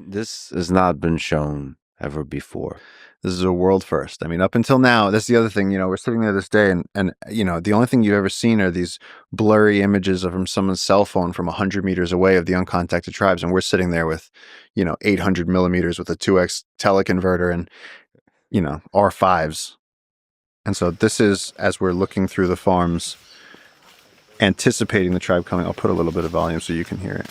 This has not been shown ever before. This is a world first. I mean, up until now, that's the other thing, you know, we're sitting there this day and you know, the only thing you've ever seen are these blurry images from someone's cell phone from 100 meters away of the uncontacted tribes. And we're sitting there with, you know, 800 millimeters with a 2x teleconverter and, you know, R5s. And so this is, as we're looking through the farms, anticipating the tribe coming. I'll put a little bit of volume so you can hear it.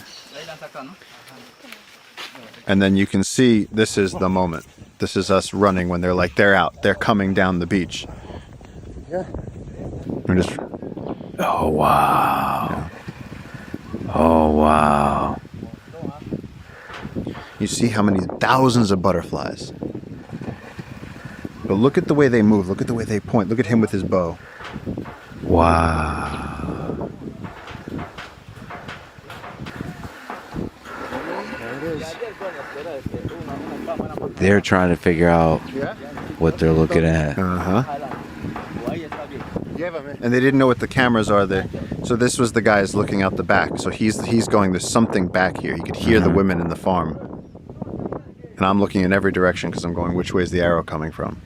And then you can see this is the moment. This is us running when they're like, they're out. They're coming down the beach. Yeah. We're just... Oh, wow. Yeah. Oh, wow. You see how many thousands of butterflies. But look at the way they move. Look at the way they point. Look at him with his bow. Wow. They're trying to figure out what they're looking at. And they didn't know what the cameras are there. So this was the guys looking out the back. So he's going, there's something back here. You could hear the women in the farm. And I'm looking in every direction because I'm going, which way is the arrow coming from?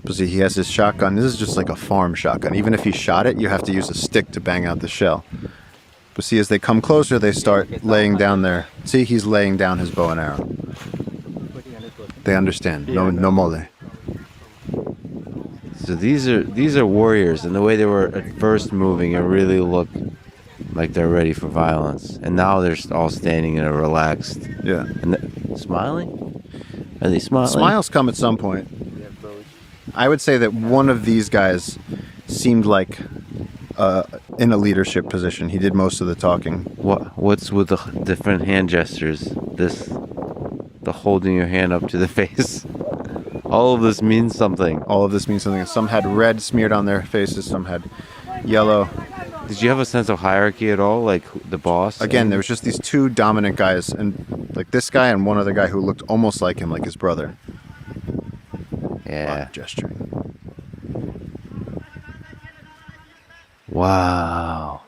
But see, he has his shotgun. This is just like a farm shotgun. Even if he shot it, you have to use a stick to bang out the shell. But see, as they come closer, they start laying down their... See, he's laying down his bow and arrow. They understand. No mole. So these are warriors, and the way they were at first moving, it really looked like they're ready for violence. And now they're all standing in a relaxed... Yeah. And smiling? Are they smiling? Smiles come at some point. I would say that one of these guys seemed like in a leadership position. He did most of the talking. What's with the different hand gestures? The holding your hand up to the face. All of this means something. All of this means something. Some had red smeared on their faces. Some had yellow. Did you have a sense of hierarchy at all? Like the boss? Again, there was just these two dominant guys, and like this guy and one other guy who looked almost like him, like his brother. Yeah. Gesturing. Wow.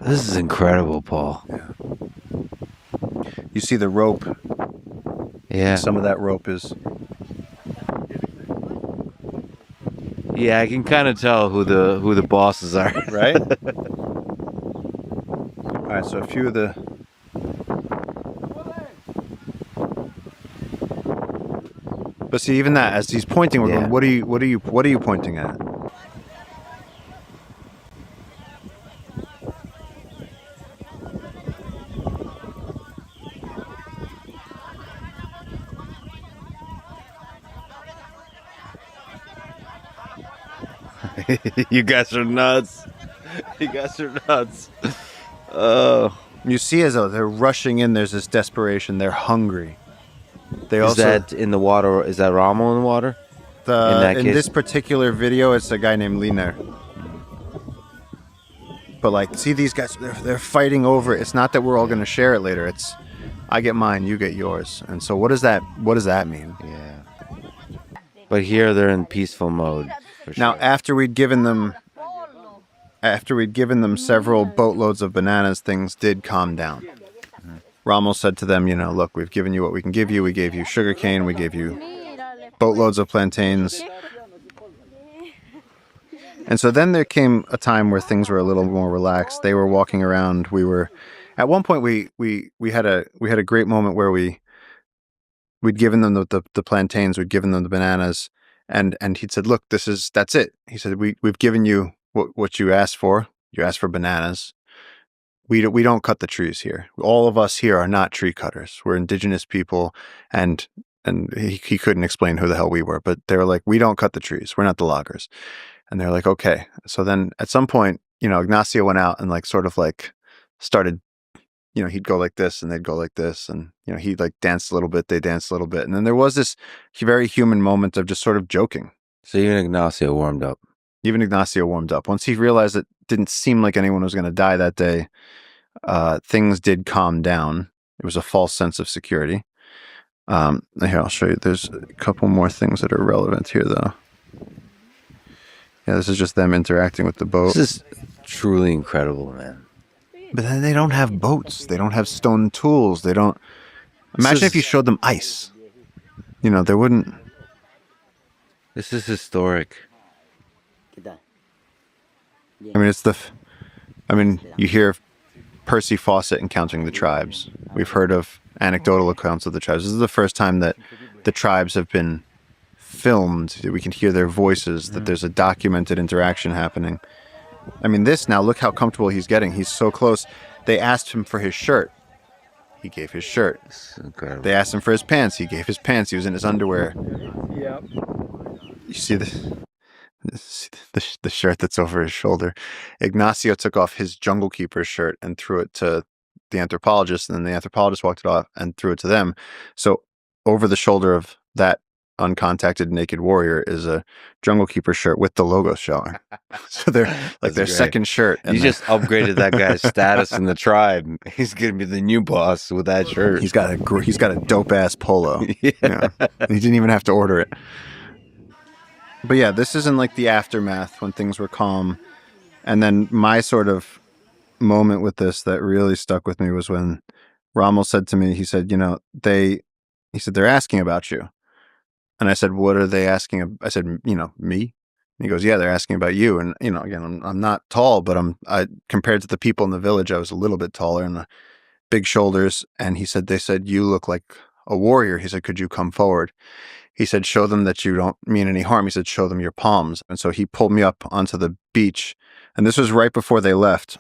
This is incredible, Paul. Yeah. You see the rope. Yeah. Some of that rope is... Yeah, I can kind of tell who the bosses are. Right? All right, so a few of the... But see, even that, as he's pointing, we're going, what are you pointing at? You guys are nuts. You guys are nuts. Oh. You see as though they're rushing in, there's this desperation. They're hungry. Is that in the water? Is that Rommel in the water? In this particular video, it's a guy named Liner. But like, see these guys, they're fighting over it. It's not that we're all going to share it later. It's, I get mine, you get yours. And so what does that mean? Yeah. But here they're in peaceful mode. For sure. Now, after we'd given them several boatloads of bananas, things did calm down. Rommel said to them, you know, look, we've given you what we can give you. We gave you sugarcane. We gave you boatloads of plantains. And so then there came a time where things were a little more relaxed. They were walking around. We were, at one point we had a great moment where we'd given them the plantains, we'd given them the bananas, and he'd said, look, that's it. He said, we've given you what you asked for. You asked for bananas. We don't cut the trees here. All of us here are not tree cutters. We're indigenous people, and he couldn't explain who the hell we were, but they were like, we don't cut the trees. We're not the loggers. And they're like, okay. So then at some point, you know, Ignacio went out and like sort of like started, you know, he'd go like this and they'd go like this, and you know, he'd like dance a little bit, they danced a little bit, and then there was this very human moment of just sort of joking. So even Ignacio warmed up. Once he realized it didn't seem like anyone was going to die that day, things did calm down. It was a false sense of security. Here, I'll show you. There's a couple more things that are relevant here, though. Yeah, this is just them interacting with the boat. This is truly incredible, man. But then they don't have boats. They don't have stone tools. They don't. Imagine if you showed them ice. You know, they wouldn't. This is historic. I mean, it's the. I mean, you hear Percy Fawcett encountering the tribes. We've heard of anecdotal accounts of the tribes. This is the first time that the tribes have been filmed, that we can hear their voices, that there's a documented interaction happening. I mean, this now, look how comfortable he's getting. He's so close. They asked him for his shirt. He gave his shirt. Incredible. They asked him for his pants. He gave his pants. He was in his underwear. Yep. You see the shirt that's over his shoulder. Ignacio took off his Jungle Keeper shirt and threw it to the anthropologist, and then the anthropologist walked it off and threw it to them. So over the shoulder of that uncontacted naked warrior is a Jungle Keeper shirt with the logo showing. So they're like their great. second shirt. You just upgraded that guy's status in the tribe. He's gonna be the new boss with that shirt. He's got a dope ass polo. Yeah. You know? He didn't even have to order it. But yeah, this is in like the aftermath when things were calm. And then my sort of moment with this that really stuck with me was when Rommel said to me, he said, you know, they're asking about you. And I said, what are they asking? I said, you know, me? And he goes, yeah, they're asking about you. And, you know, again, I'm not tall, but I compared to the people in the village, I was a little bit taller and big shoulders. And he said, they said, you look like a warrior. He said, could you come forward? He said, show them that you don't mean any harm. He said, show them your palms. And so he pulled me up onto the beach. And this was right before they left.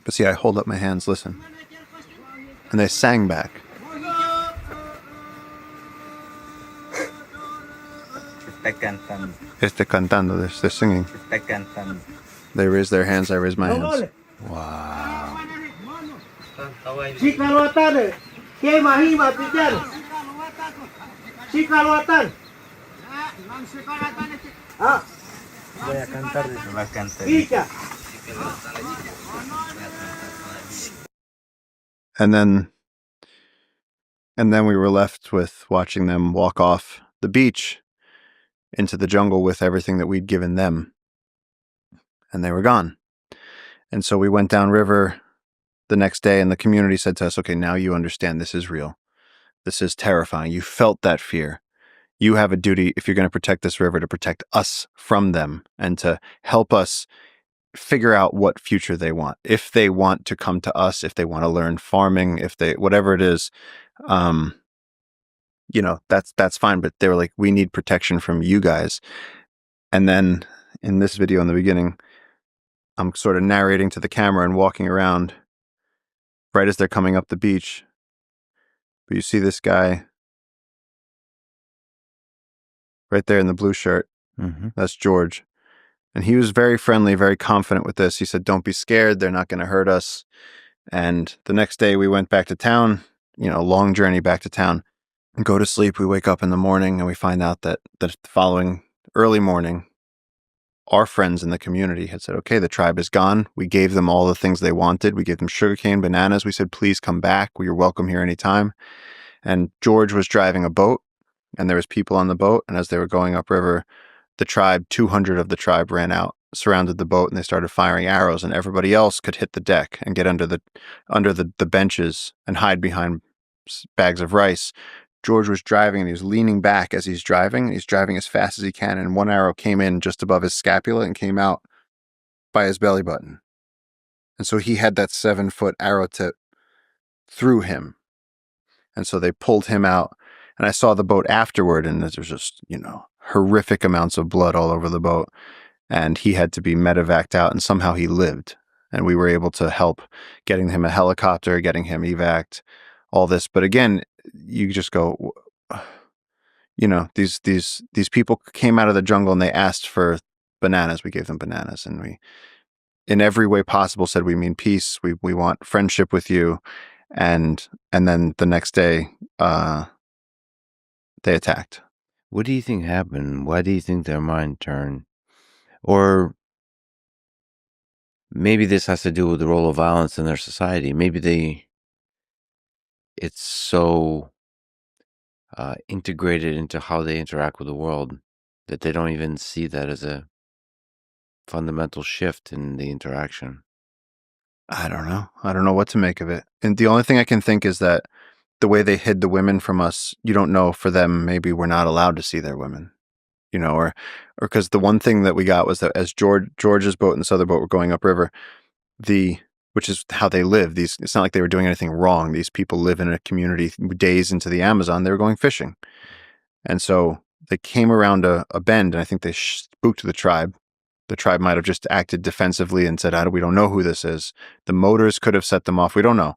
But see, I hold up my hands, listen. And they sang back. Cantando, they're singing. They raise their hands, I raise my hands. Wow. Voy a cantar. And then we were left with watching them walk off the beach into the jungle with everything that we'd given them. And they were gone. And so we went downriver the next day, and the community said to us, okay, now you understand this is real. This is terrifying. You felt that fear. You have a duty, if you're going to protect this river, to protect us from them and to help us figure out what future they want. If they want to come to us, if they want to learn farming, if they, whatever it is, you know, that's fine. But they were like, we need protection from you guys. And then in this video in the beginning, I'm sort of narrating to the camera and walking around right as they're coming up the beach. But you see this guy right there in the blue shirt. Mm-hmm. That's George. And he was very friendly, very confident with this. He said, don't be scared. They're not going to hurt us. And the next day we went back to town, you know, long journey back to town. And go to sleep. We wake up in the morning and we find out that the following early morning, our friends in the community had said, okay, the tribe is gone. We gave them all the things they wanted. We gave them sugarcane, bananas. We said, please come back. You're welcome here anytime. And George was driving a boat and there was people on the boat. And as they were going upriver, the tribe, 200 of the tribe ran out, surrounded the boat, and they started firing arrows, and everybody else could hit the deck and get under the benches and hide behind bags of rice. George was driving and he was leaning back as he's driving. He's driving as fast as he can, and one arrow came in just above his scapula and came out by his belly button. And so he had that 7-foot arrow tip through him. And so they pulled him out. And I saw the boat afterward, and there was just, you know, horrific amounts of blood all over the boat. And he had to be medevaced out, and somehow he lived. And we were able to help getting him a helicopter, getting him evac'd, all this. But again, you just go, you know, these people came out of the jungle and they asked for bananas. We gave them bananas, and we, in every way possible, said we mean peace. We want friendship with you. And then the next day, they attacked. What do you think happened? Why do you think their mind turned? Or maybe this has to do with the role of violence in their society. Maybe it's so integrated into how they interact with the world that they don't even see that as a fundamental shift in the interaction. I don't know. I don't know what to make of it. And the only thing I can think is that the way they hid the women from us, you don't know, for them, maybe we're not allowed to see their women, or because the one thing that we got was that as George's boat and this other boat were going upriver, which is how they live. It's not like they were doing anything wrong. These people live in a community days into the Amazon. They were going fishing. And so they came around a bend, and I think they spooked the tribe. The tribe might have just acted defensively and said, we don't know who this is. The motors could have set them off. We don't know.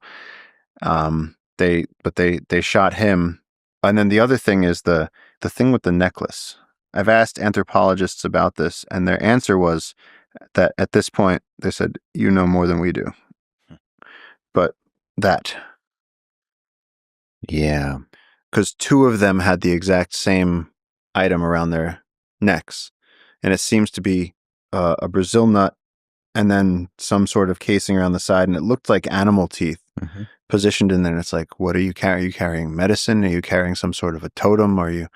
They shot him. And then the other thing is the thing with the necklace. I've asked anthropologists about this, and their answer was that at this point, they said, you know more than we do. But that. Yeah. Because 2 of them had the exact same item around their necks. And it seems to be a Brazil nut and then some sort of casing around the side. And it looked like animal teeth positioned in there. And it's like, what are you carrying? Are you carrying medicine? Are you carrying some sort of a totem?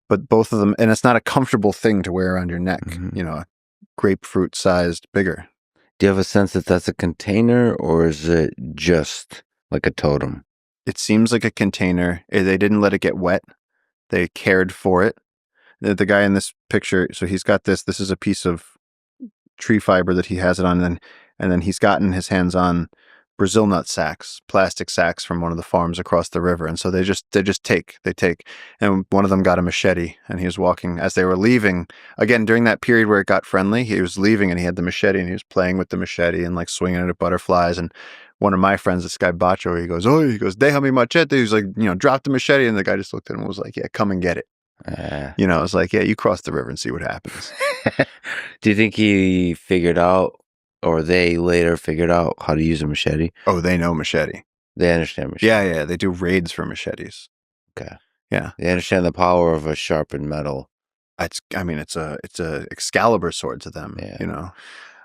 But both of them, and it's not a comfortable thing to wear around your neck, a grapefruit sized bigger. Do you have a sense that that's a container, or is it just like a totem? It seems like a container. They didn't let it get wet. They cared for it. The guy in this picture, so he's got this is a piece of tree fiber that he has it on, and then he's gotten his hands on Brazil nut sacks, plastic sacks from one of the farms across the river. And so they take, and one of them got a machete, and he was walking as they were leaving. Again, during that period where it got friendly, he was leaving and he had the machete and he was playing with the machete and like swinging it at butterflies. And one of my friends, this guy Bacho, he goes, deja mi machete. He's like, drop the machete. And the guy just looked at him and was like, yeah, come and get it. I was like, yeah, you cross the river and see what happens. Do you think he figured out, or they later figured out how to use a machete? Oh, they know machete. They understand machete. Yeah. They do raids for machetes. Okay. Yeah. They understand the power of a sharpened metal. It's a Excalibur sword to them, Yeah.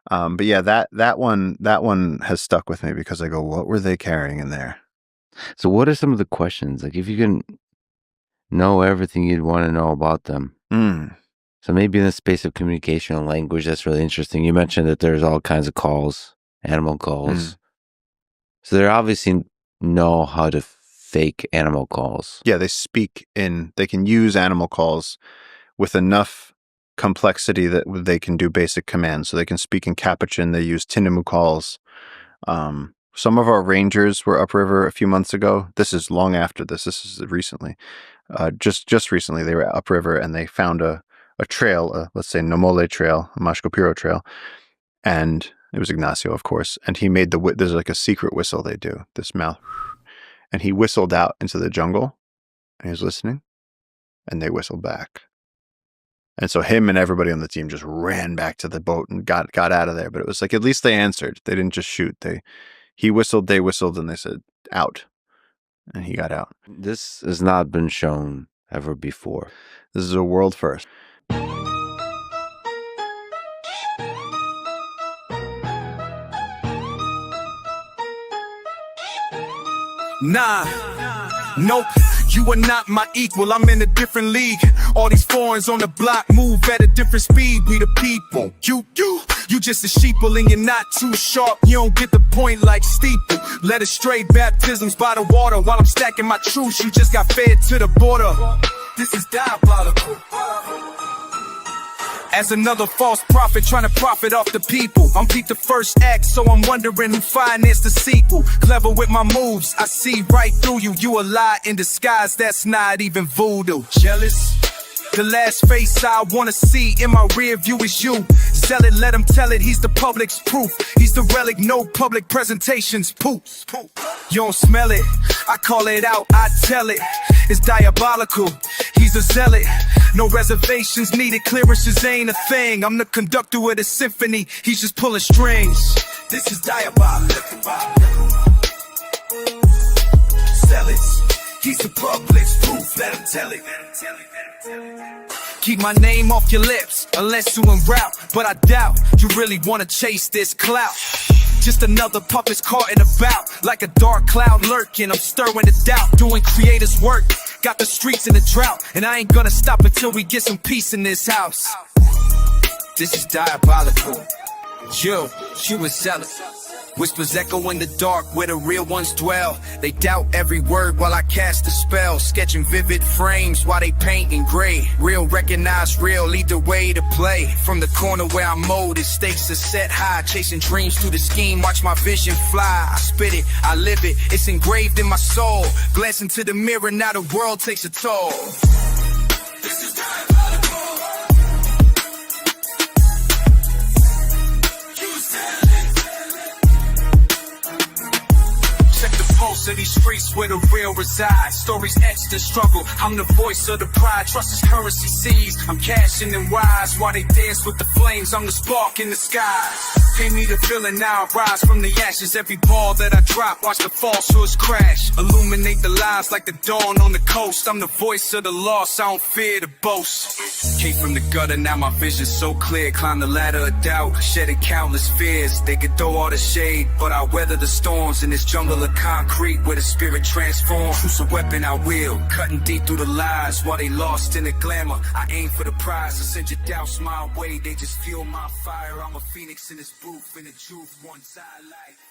But yeah, that one has stuck with me because I go, what were they carrying in there? So what are some of the questions? Like, if you can know everything you'd want to know about them. So maybe in the space of communication and language, that's really interesting. You mentioned that there's all kinds of calls, animal calls. So they obviously know how to fake animal calls. Yeah, they can use animal calls with enough complexity that they can do basic commands. So they can speak in Capuchin. They use Tinamu calls. Some of our rangers were upriver a few months ago. This is long after this. This is recently. Just recently, they were upriver and they found a trail, let's say Nomole Trail, a Mashkopiro Trail, and it was Ignacio, of course. And he made there's like a secret whistle they do, this mouth, and he whistled out into the jungle, and he was listening, and they whistled back. And so him and everybody on the team just ran back to the boat and got out of there. But it was like, at least they answered. They didn't just shoot. He whistled, they whistled, and they said, out. And he got out. This has not been shown ever before. This is a world first. Nah, nope, you are not my equal, I'm in a different league. All these foreigns on the block move at a different speed. We the people, you just a sheeple and you're not too sharp. You don't get the point like Steeple. Led astray baptisms by the water while I'm stacking my truths. You just got fed to the border. This is diabolical. As another false prophet trying to profit off the people. I'm peep the first act, so I'm wondering who financed the sequel. Clever with my moves, I see right through you. You a lie in disguise, that's not even voodoo. Jealous? The last face I wanna see in my rear view is you. Sell it, let him tell it, he's the public's proof. He's the relic, no public presentations, poop. You don't smell it, I call it out, I tell it. It's diabolical, he's a zealot. No reservations needed, clearances ain't a thing. I'm the conductor of the symphony, he's just pulling strings. This is diabolical. Sell it, he's the public's proof, let him tell it. Keep my name off your lips, unless you en route. But I doubt you really wanna chase this clout. Just another puppet's caught in a bout. Like a dark cloud lurking, I'm stirring the doubt. Doing creators work, got the streets in a drought. And I ain't gonna stop until we get some peace in this house. This is diabolical. You was zealous. Whispers echo in the dark where the real ones dwell. They doubt every word while I cast a spell, sketching vivid frames while they paint in gray. Real recognize real, lead the way to play. From the corner where I'm molded, stakes are set high. Chasing dreams through the scheme, watch my vision fly. I spit it, I live it, it's engraved in my soul. Glance into the mirror, now the world takes a toll. This is pulse of these streets where the real resides. Stories etched in struggle. I'm the voice of the pride. Trust is currency seized. I'm cashing in wise while they dance with the flames. I'm the spark in the skies. Pay me the feeling, now I rise from the ashes. Every ball that I drop, watch the falsehoods crash. Illuminate the lies like the dawn on the coast. I'm the voice of the lost, I don't fear to boast. Came from the gutter, now my vision's so clear. Climb the ladder of doubt, shedding countless fears. They could throw all the shade, but I weather the storms in this jungle of concrete where the spirit transforms. Truth's a weapon I wield, cutting deep through the lies while they lost in the glamour. I aim for the prize, I send your doubts my way. They just fuel my fire. I'm a phoenix in this booth, and the truth one side light.